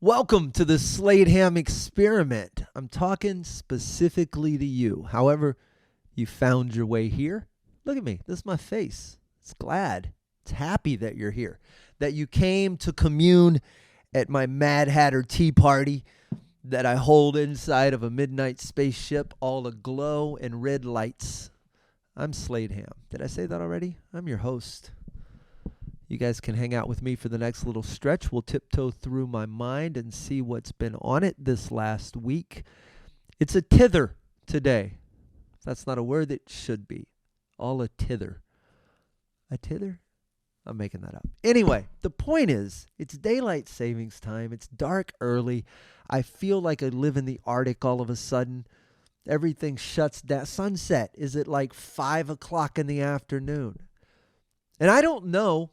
Welcome to the Slade Ham experiment. I'm talking specifically to you. However, you found your way here. Look at me. This is my face. It's glad. It's happy that you're here. That you came to commune at my Mad Hatter tea party that I hold inside of a midnight spaceship all aglow in red lights. I'm Slade Ham. Did I say that already? I'm your host. You guys can hang out with me for the next little stretch. We'll tiptoe through my mind and see what's been on it this last week. It's a tither today. That's not a word that should be. All a tither. A tither? I'm making that up. Anyway, the point is, it's daylight savings time. It's dark early. I feel like I live in the Arctic all of a sudden. Everything shuts down. Sunset is at like 5 o'clock in the afternoon. And I don't know.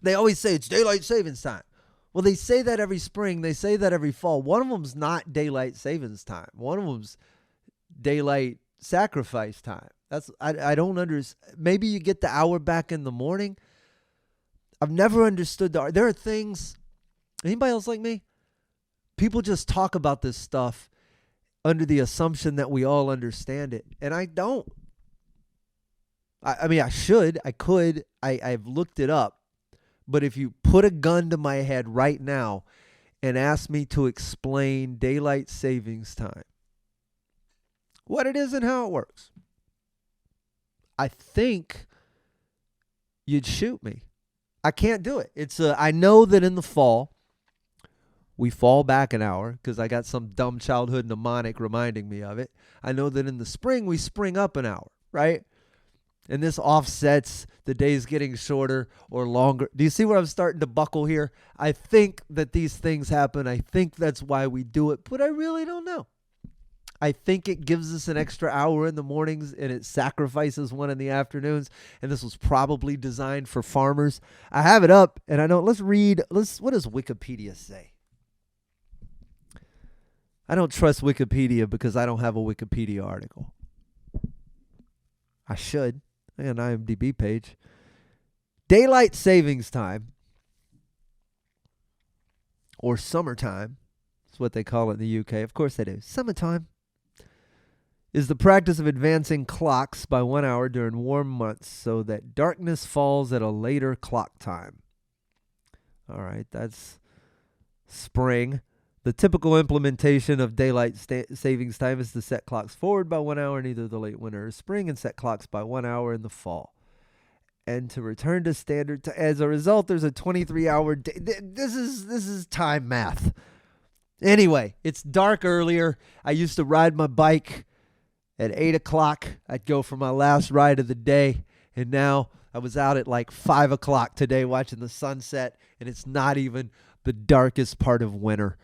They always say it's daylight savings time. Well, they say that every spring. They say that every fall. One of them's not daylight savings time. One of them's daylight sacrifice time. I don't understand. Maybe you get the hour back in the morning. I've never understood there are things. Anybody else like me? People just talk about this stuff under the assumption that we all understand it, and I don't. I mean, I should. I could. I've looked it up. But if you put a gun to my head right now and ask me to explain daylight savings time, what it is and how it works, I think you'd shoot me. I can't do it. I know that in the fall, we fall back an hour because I got some dumb childhood mnemonic reminding me of it. I know that in the spring, we spring up an hour, right? And this offsets the days getting shorter or longer. Do you see where I'm starting to buckle here? I think that these things happen. I think that's why we do it, but I really don't know. I think it gives us an extra hour in the mornings and it sacrifices one in the afternoons. And this was probably designed for farmers. I have it up and I know. What does Wikipedia say? I don't trust Wikipedia because I don't have a Wikipedia article. I should. An IMDb page. Daylight savings time, or summertime, is what they call it in the UK. Of course they do. Summertime is the practice of advancing clocks by 1 hour during warm months so that darkness falls at a later clock time. All right, that's spring. The typical implementation of daylight savings time is to set clocks forward by 1 hour in either the late winter or spring and set clocks by 1 hour in the fall. And to return to standard as a result, there's a 23-hour day. This is time math. Anyway, it's dark earlier. I used to ride my bike at 8 o'clock. I'd go for my last ride of the day. And now I was out at like 5 o'clock today watching the sunset. And it's not even the darkest part of winter.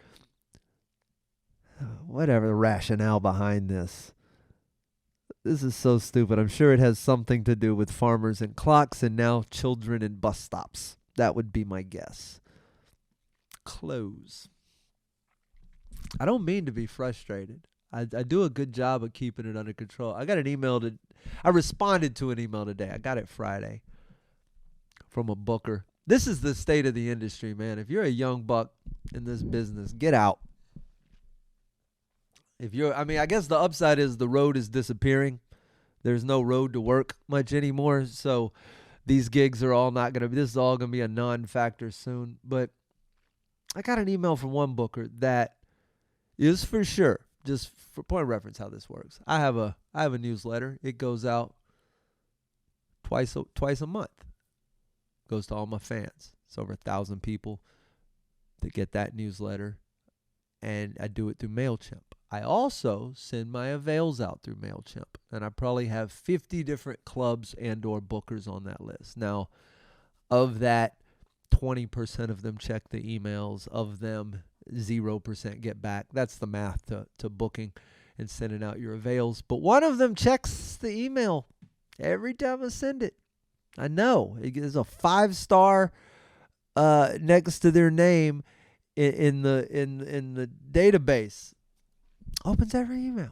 Whatever the rationale behind this. This is so stupid. I'm sure it has something to do with farmers and clocks and now children and bus stops. That would be my guess. Close. I don't mean to be frustrated. I do a good job of keeping it under control. I responded to an email today. I got it Friday from a booker. This is the state of the industry, man. If you're a young buck in this business, get out. I guess the upside is the road is disappearing. There's no road to work much anymore. So these gigs are all this is all going to be a non-factor soon. But I got an email from one booker that is for sure, just for point of reference how this works. I have a newsletter. It goes out twice a month. Goes to all my fans. It's over 1,000 people that get that newsletter. And I do it through MailChimp. I also send my avails out through MailChimp, and I probably have 50 different clubs and or bookers on that list. Now, of that, 20% of them check the emails. Of them, 0% get back. That's the math to booking and sending out your avails. But one of them checks the email every time I send it. I know. There's a 5-star next to their name in the database. Opens every email.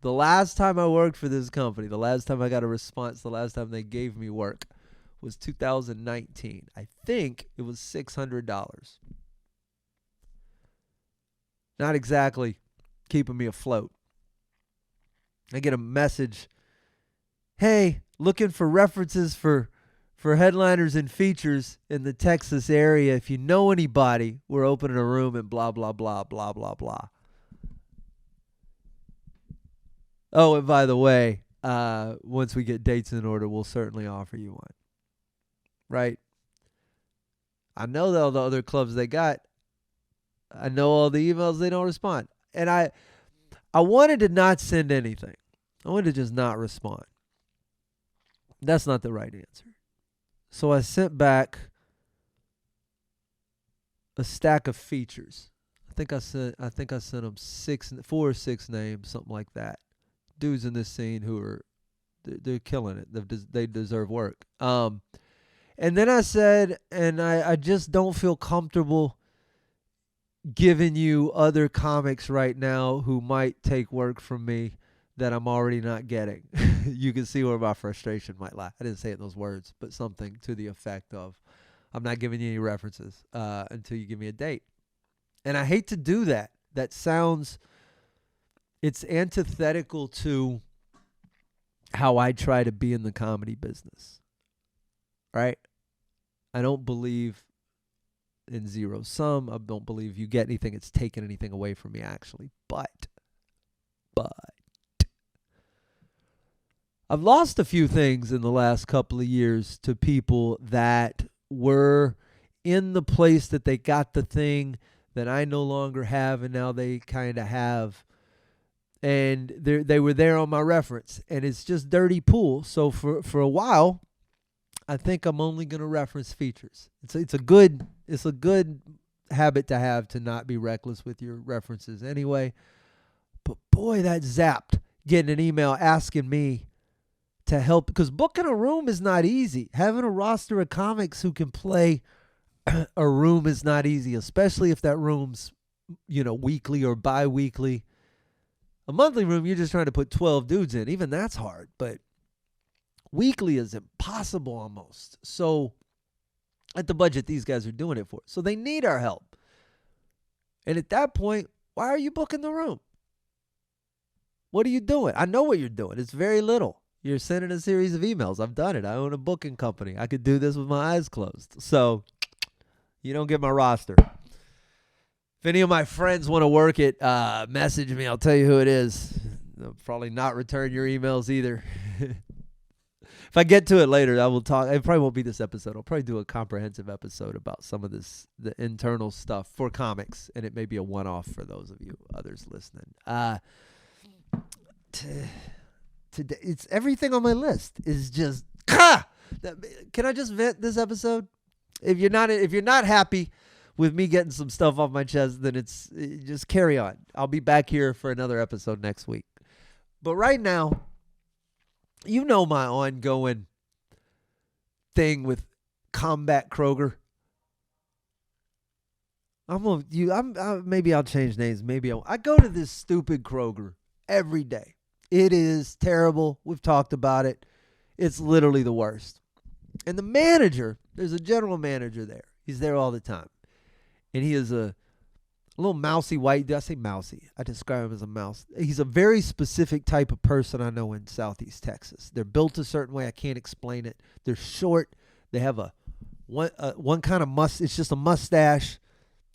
The last time I worked for this company, the last time I got a response, the last time they gave me work was 2019. I think it was $600. not exactly keeping me afloat. I get a message, hey, looking for references for headliners and features in the Texas area. If you know anybody, we're opening a room and blah, blah, blah, blah, blah, blah. Oh, and by the way, once we get dates in order, we'll certainly offer you one. Right? I know all the other clubs they got. I know all the emails they don't respond. And I wanted to not send anything. I wanted to just not respond. That's not the right answer. So I sent back a stack of features. I think I sent them 4 or 6 names, something like that. Dudes in this scene who are they're killing it. They deserve work. And then I said, and I just don't feel comfortable giving you other comics right now who might take work from me that I'm already not getting. You can see where my frustration might lie. I didn't say it in those words, but something to the effect of, I'm not giving you any references until you give me a date. And I hate to do that. It's antithetical to how I try to be in the comedy business. Right? I don't believe in zero sum. I don't believe you get anything. It's taking anything away from me, actually. But I've lost a few things in the last couple of years to people that were in the place that they got the thing that I no longer have, and now they kind of have. And they were there on my reference, and it's just dirty pool. So for a while, I think I'm only going to reference features. It's a good habit to have, to not be reckless with your references anyway. But boy, that zapped getting an email asking me to help, because booking a room is not easy. Having a roster of comics who can play a room is not easy, especially if that room's, weekly or bi-weekly. A monthly room, you're just trying to put 12 dudes in. Even that's hard, but weekly is impossible almost. So at the budget these guys are doing it for. So they need our help. And at that point, why are you booking the room? What are you doing? I know what you're doing. It's very little. You're sending a series of emails. I've done it. I own a booking company. I could do this with my eyes closed. So you don't get my roster. If any of my friends want to work it, message me. I'll tell you who it is. They'll probably not return your emails either. If I get to it later, I will talk. It probably won't be this episode. I'll probably do a comprehensive episode about some of the internal stuff for comics, and it may be a one-off for those of you others listening. Today, it's everything on my list is just. Can I just vent this episode? If you're not happy with me getting some stuff off my chest, then just carry on. I'll be back here for another episode next week. But right now, my ongoing thing with Combat Kroger. Maybe I'll change names. I go to this stupid Kroger every day. It is terrible. We've talked about it. It's literally the worst. And the manager, there's a general manager there. He's there all the time. And he is a little mousy white. Did I say mousy? I describe him as a mouse. He's a very specific type of person I know in Southeast Texas. They're built a certain way. I can't explain it. They're short. They have one kind of it's just a mustache,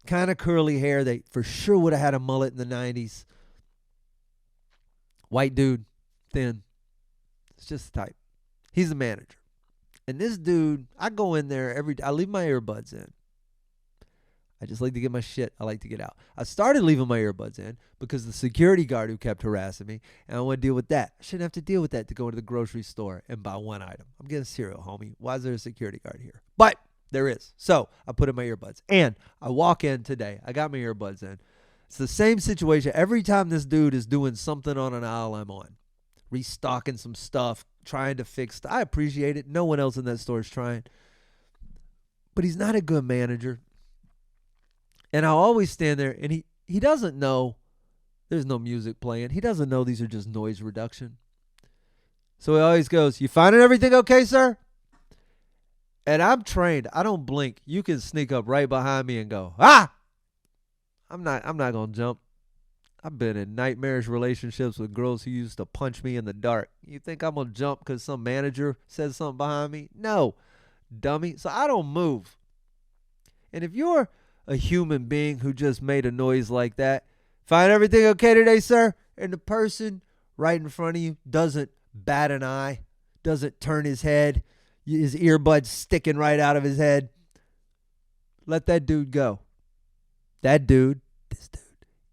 kind of curly hair. They for sure would have had a mullet in the 90s. White dude, thin. It's just the type. He's the manager. And this dude, I go in there I leave my earbuds in. I just like to get my shit. I like to get out. I started leaving my earbuds in because the security guard who kept harassing me, and I want to deal with that. I shouldn't have to deal with that to go into the grocery store and buy one item. I'm getting cereal, homie. Why is there a security guard here? But there is. So I put in my earbuds. And I walk in today. I got my earbuds in. It's the same situation. Every time this dude is doing something on an aisle I'm on, restocking some stuff, trying to fix. I appreciate it. No one else in that store is trying. But he's not a good manager. And I'll always stand there, and he doesn't know there's no music playing. He doesn't know these are just noise reduction. So he always goes, "You finding everything okay, sir?" And I'm trained. I don't blink. You can sneak up right behind me and go, "Ah!" I'm not going to jump. I've been in nightmarish relationships with girls who used to punch me in the dark. You think I'm going to jump because some manager says something behind me? No, dummy. So I don't move. And if you're a human being who just made a noise like that, find everything okay today, sir? And the person right in front of you doesn't bat an eye, doesn't turn his head, his earbuds sticking right out of his head. Let that dude go. This dude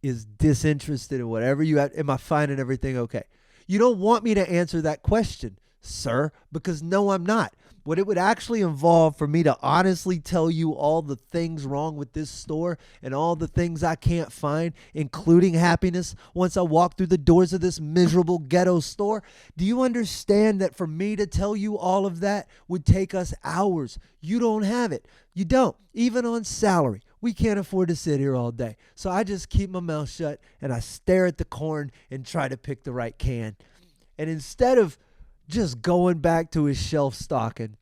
is disinterested in whatever you have. Am I finding everything okay? You don't want me to answer that question, sir, because no, I'm not. What it would actually involve for me to honestly tell you all the things wrong with this store and all the things I can't find, including happiness, once I walk through the doors of this miserable ghetto store. Do you understand that for me to tell you all of that would take us hours? You don't have it. You don't. Even on salary, we can't afford to sit here all day. So I just keep my mouth shut and I stare at the corn and try to pick the right can. And instead of just going back to his shelf stocking,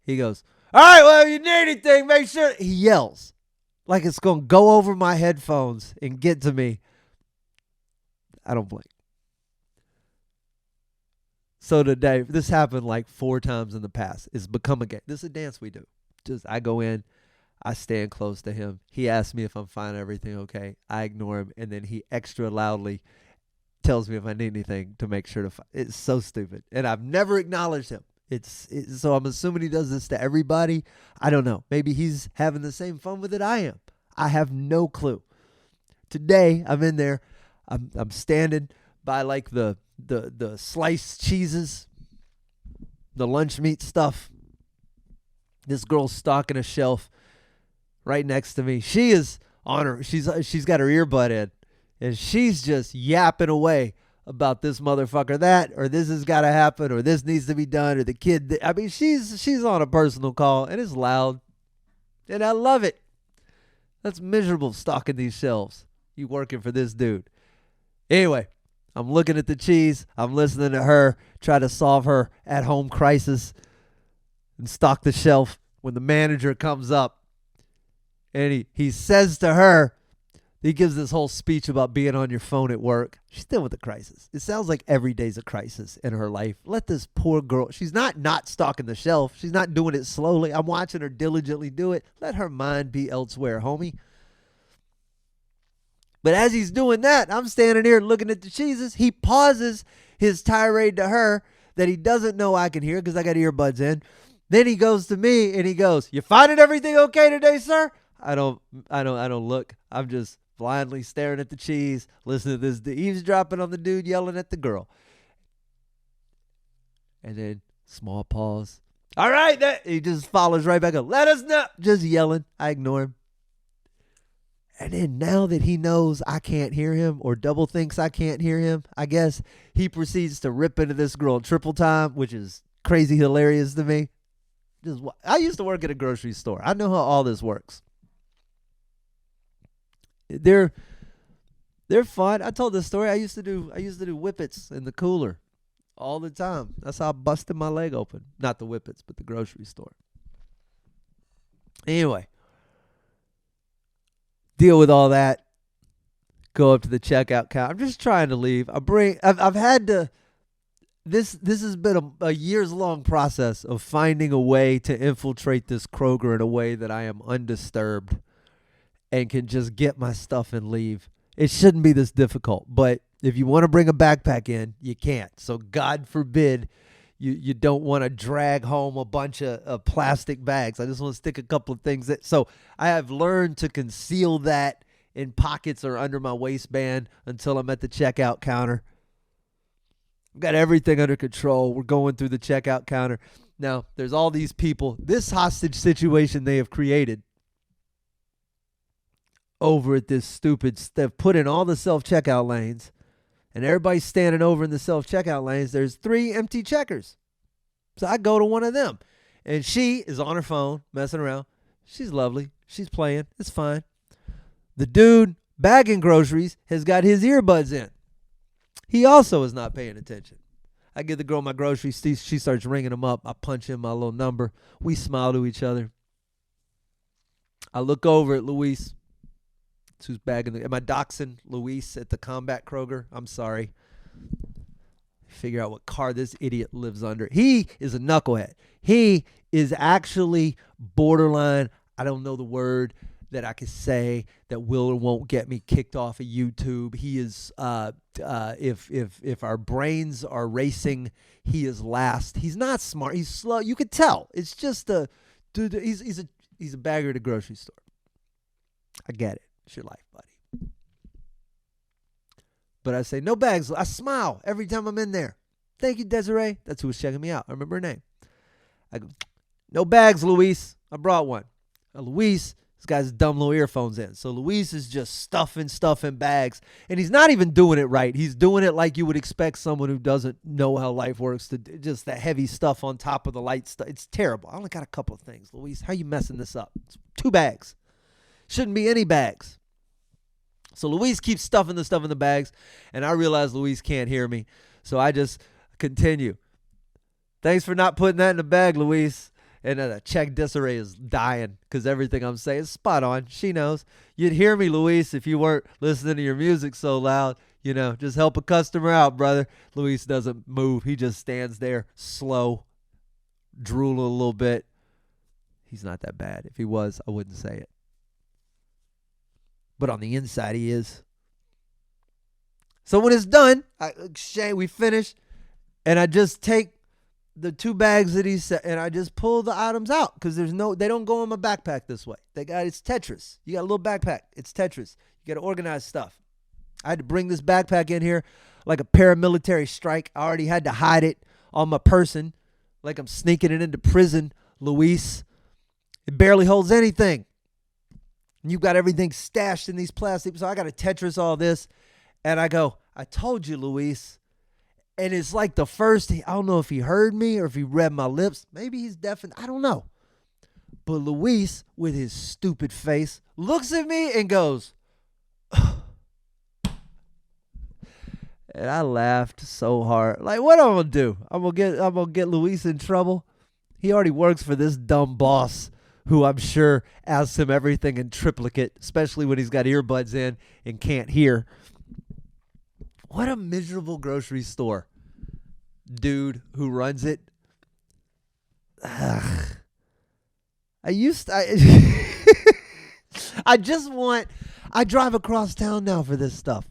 he goes, all right, well, if you need anything, make sure. He yells like it's going to go over my headphones and get to me. I don't blink. So today, this happened like 4 times in the past. It's become a game. This is a dance we do. Just I go in, I stand close to him. He asks me if I'm fine, everything okay. I ignore him, and then he extra loudly tells me if I need anything to make sure to find. It's so stupid. And I've never acknowledged him. So I'm assuming he does this to everybody. I don't know. Maybe he's having the same fun with it I am. I have no clue. Today I'm in there. I'm standing by like the sliced cheeses, the lunch meat stuff. This girl's stocking a shelf right next to me. She is on her. She's got her earbud in. And she's just yapping away about this motherfucker that, or this has got to happen, or this needs to be done, or the kid. I mean, she's on a personal call, and it's loud. And I love it. That's miserable stocking these shelves. You working for this dude. Anyway, I'm looking at the cheese. I'm listening to her try to solve her at-home crisis and stock the shelf when the manager comes up. And he says to her, he gives this whole speech about being on your phone at work. She's dealing with a crisis. It sounds like every day's a crisis in her life. Let this poor girl, she's not stocking the shelf. She's not doing it slowly. I'm watching her diligently do it. Let her mind be elsewhere, homie. But as he's doing that, I'm standing here looking at the cheeses. He pauses his tirade to her that he doesn't know I can hear because I got earbuds in. Then he goes to me and he goes, "You finding everything okay today, sir?" I don't look. I'm just blindly staring at the cheese, listening to this eavesdropping on the dude yelling at the girl. And then small pause. All right, he just follows right back up. Let us know. Just yelling. I ignore him. And then now that he knows I can't hear him or double thinks I can't hear him, I guess he proceeds to rip into this girl triple time, which is crazy hilarious to me. I used to work at a grocery store. I know how all this works. They're fun. I told this story. I used to do whippets in the cooler all the time. That's how I busted my leg open. Not the whippets, but the grocery store. Anyway, deal with all that. Go up to the checkout counter. I'm just trying to leave. I've had to. This has been a years long process of finding a way to infiltrate this Kroger in a way that I am undisturbed and can just get my stuff and leave. It shouldn't be this difficult, but if you want to bring a backpack in, you can't. So God forbid you don't want to drag home a bunch of plastic bags. I just want to stick a couple of things. So I have learned to conceal that in pockets or under my waistband until I'm at the checkout counter. I've got everything under control. We're going through the checkout counter. Now, there's all these people. This hostage situation they have created over at this stupid, they've put in all the self-checkout lanes, and everybody's standing over in the self-checkout lanes. There's 3 empty checkers. So I go to one of them, and she is on her phone, messing around. She's lovely. She's playing. It's fine. The dude bagging groceries has got his earbuds in. He also is not paying attention. I give the girl my groceries. She starts ringing them up. I punch in my little number. We smile to each other. I look over at Luis. That's who's bagging am I doxing Luis at the Combat Kroger? I'm sorry. Figure out what car this idiot lives under. He is a knucklehead. He is actually borderline, I don't know the word that I could say that will or won't get me kicked off of YouTube. He is if our brains are racing, he is last. He's not smart. He's slow. You could tell. It's just a dude. He's a bagger at a grocery store. I get it. It's your life, buddy. But I say, no bags. I smile every time I'm in there. Thank you, Desiree. That's who was checking me out. I remember her name. I go, no bags, Luis. I brought one. Luis, this guy's dumb little earphones in. So Luis is just stuffing stuff in bags. And he's not even doing it right. He's doing it like you would expect someone who doesn't know how life works to do. Just that heavy stuff on top of the light stuff. It's terrible. I only got a couple of things. Luis, how you messing this up? It's 2 bags. Shouldn't be any bags. So Luis keeps stuffing the stuff in the bags, and I realize Luis can't hear me. So I just continue. Thanks for not putting that in the bag, Luis. And check Desiree is dying because everything I'm saying is spot on. She knows. You'd hear me, Luis, if you weren't listening to your music so loud. You know, just help a customer out, brother. Luis doesn't move. He just stands there, slow, drooling a little bit. He's not that bad. If he was, I wouldn't say it. But on the inside, he is. So when it's done, we finish, and I just take the 2 bags that he said, and I just pull the items out because they don't go in my backpack this way. It's Tetris. You got a little backpack. It's Tetris. You got to organize stuff. I had to bring this backpack in here like a paramilitary strike. I already had to hide it on my person like I'm sneaking it into prison, Luis. It barely holds anything. And you've got everything stashed in these plastics. So I got to Tetris all this. And I go, I told you, Luis. And it's like the first, I don't know if he heard me or if he read my lips. Maybe he's deaf. I don't know. But Luis, with his stupid face, looks at me and goes, and I laughed so hard. Like, what am I going to do? I'm gonna get Luis in trouble. He already works for this dumb boss who I'm sure asks him everything in triplicate, especially when he's got earbuds in and can't hear. What a miserable grocery store dude who runs it. Ugh. I drive across town now for this stuff.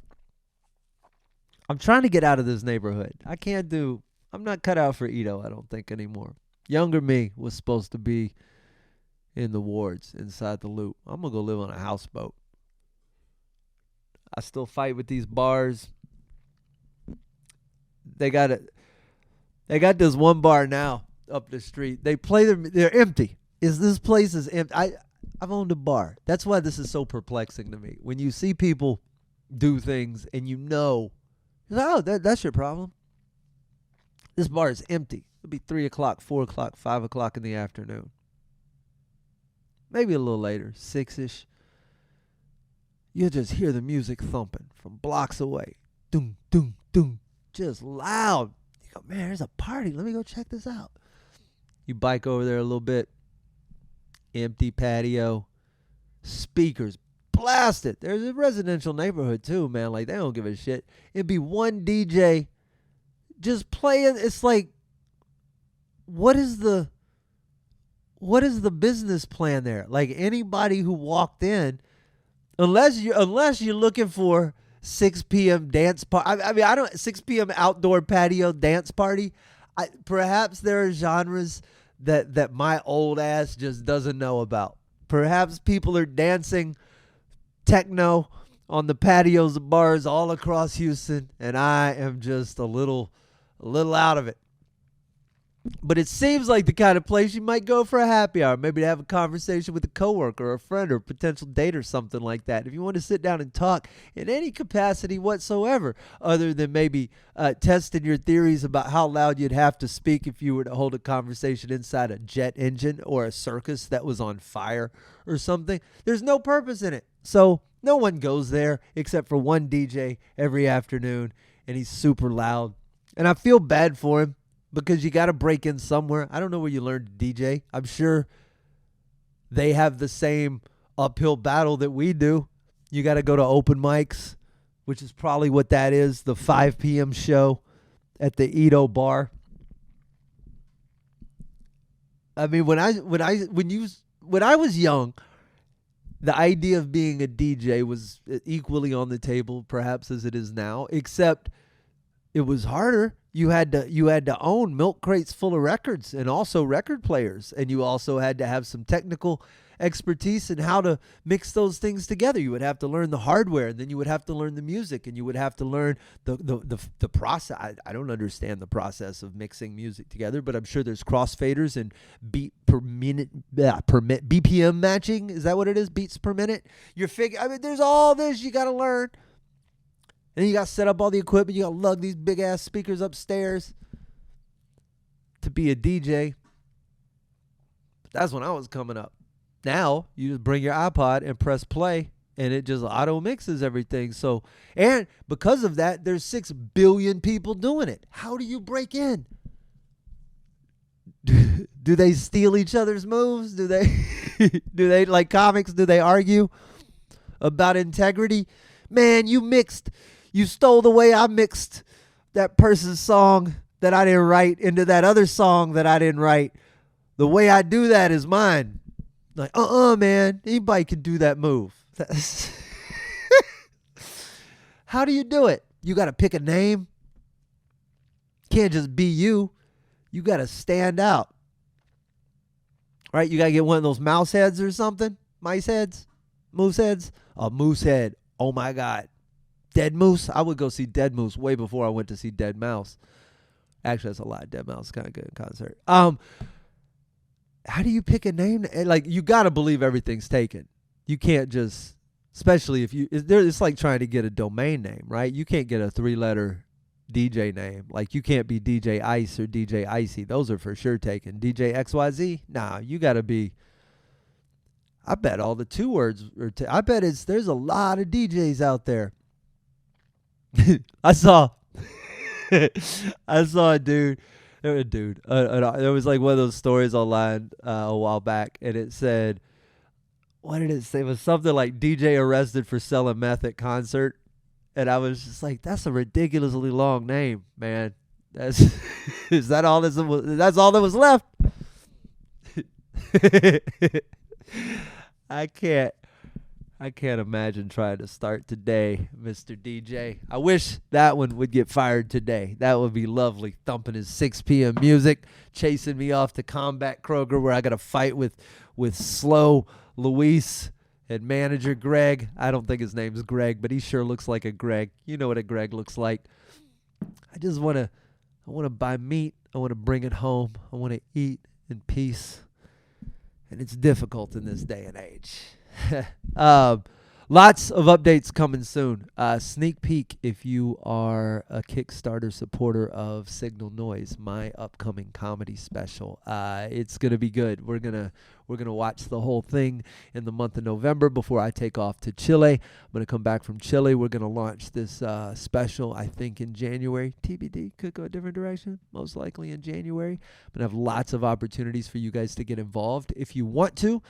I'm trying to get out of this neighborhood. I'm not cut out for Ito, I don't think, anymore. Younger me was supposed to be in the wards inside the loop. I'm going to go live on a houseboat. I still fight with these bars. They got this one bar now up the street. They play they're empty. This place is empty. I've owned a bar. That's why this is so perplexing to me. When you see people do things and you know, oh, that's your problem. This bar is empty. It'll be 3 o'clock, 4 o'clock, 5 o'clock in the afternoon. Maybe a little later, 6-ish. You'll just hear the music thumping from blocks away. Doom, doom, doom. Just loud. You go, man, there's a party. Let me go check this out. You bike over there a little bit. Empty patio. Speakers blasted. There's a residential neighborhood too, man. Like, they don't give a shit. It'd be one DJ just playing. It's like, what is the business plan there? Like, anybody who walked in, unless you're looking for 6 p.m. dance party. I mean, 6 p.m. outdoor patio dance party. Perhaps there are genres that my old ass just doesn't know about. Perhaps people are dancing techno on the patios of bars all across Houston, and I am just a little out of it. But it seems like the kind of place you might go for a happy hour, maybe to have a conversation with a coworker or a friend or a potential date or something like that. If you want to sit down and talk in any capacity whatsoever, other than maybe testing your theories about how loud you'd have to speak if you were to hold a conversation inside a jet engine or a circus that was on fire or something, there's no purpose in it. So no one goes there except for one DJ every afternoon, and he's super loud. And I feel bad for him, because you got to break in somewhere. I don't know where you learned to DJ. I'm sure they have the same uphill battle that we do. You got to go to open mics, which is probably what that is, the 5 p.m. show at the Edo Bar. I mean, when I was young, the idea of being a DJ was equally on the table, perhaps, as it is now, except it was harder. You had to own milk crates full of records and also record players, and you also had to have some technical expertise in how to mix those things together. You would have to learn the hardware, and then you would have to learn the music, and you would have to learn the process. I don't understand the process of mixing music together, but I'm sure there's crossfaders and beat per minute, BPM matching. Is that what it is? Beats per minute. I mean, there's all this you got to learn. And you got to set up all the equipment. You got to lug these big-ass speakers upstairs to be a DJ. That's when I was coming up. Now, you just bring your iPod and press play, and it just auto-mixes everything. So, and because of that, there's 6 billion people doing it. How do you break in? Do they steal each other's moves? Do they like comics, do they argue about integrity? Man, you stole the way I mixed that person's song that I didn't write into that other song that I didn't write. The way I do that is mine. Like, man, anybody can do that move. How do you do it? You got to pick a name. Can't just be you. You got to stand out. Right? You got to get one of those mouse heads or something. Mice heads? Moose heads? A moose head. Oh, my God. Dead Moose? I would go see Dead Moose way before I went to see Dead Mouse. Actually, that's a lot. Dead Mouse is kind of good in concert. How do you pick a name? Like, you got to believe everything's taken. You can't just, especially if it's like trying to get a domain name, right? You can't get a 3-letter DJ name. Like, you can't be DJ Ice or DJ Icy. Those are for sure taken. DJ XYZ? Nah, you got to be, I bet all the 2 words I bet there's a lot of DJs out there. I saw a dude. There was like one of those stories online a while back, and it said, what did it say? It was something like DJ arrested for selling meth at concert, and I was just like, that's a ridiculously long name, man. Is that all? That's all that was left. I can't imagine trying to start today, Mr. DJ. I wish that one would get fired today. That would be lovely. Thumping his 6 p.m. music, chasing me off to Combat Kroger where I got to fight with Slow Luis and manager Greg. I don't think his name's Greg, but he sure looks like a Greg. You know what a Greg looks like. I want to buy meat. I want to bring it home. I want to eat in peace. And it's difficult in this day and age. Lots of updates coming soon. Sneak peek if you are a Kickstarter supporter of Signal Noise, my upcoming comedy special. It's gonna be good. We're gonna watch the whole thing in the month of November before I take off to Chile. I'm gonna come back from Chile. We're gonna launch this special, I think, in January. TBD, could go a different direction. Most likely in January. I'm gonna have lots of opportunities for you guys to get involved if you want to.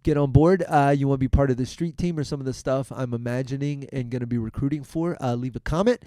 Get on board. You want to be part of the street team or some of the stuff I'm imagining and going to be recruiting for, leave a comment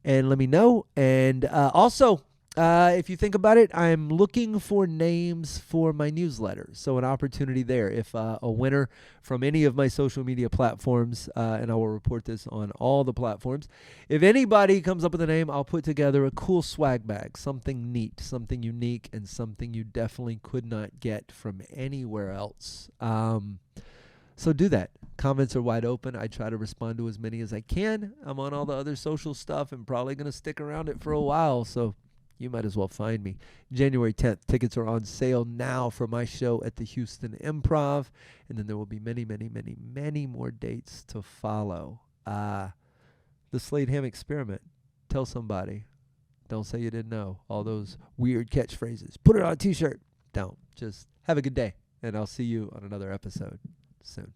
and let me know. And also, if you think about it, I'm looking for names for my newsletter. So an opportunity there. If a winner from any of my social media platforms, and I will report this on all the platforms, if anybody comes up with a name, I'll put together a cool swag bag, something neat, something unique, and something you definitely could not get from anywhere else. So do that. Comments are wide open. I try to respond to as many as I can. I'm on all the other social stuff and probably going to stick around it for a while. So you might as well find me. January 10th, tickets are on sale now for my show at the Houston Improv. And then there will be many, many, many, many more dates to follow. The Slade Ham Experiment. Tell somebody. Don't say you didn't know. All those weird catchphrases. Put it on a t-shirt. Don't. Just have a good day. And I'll see you on another episode soon.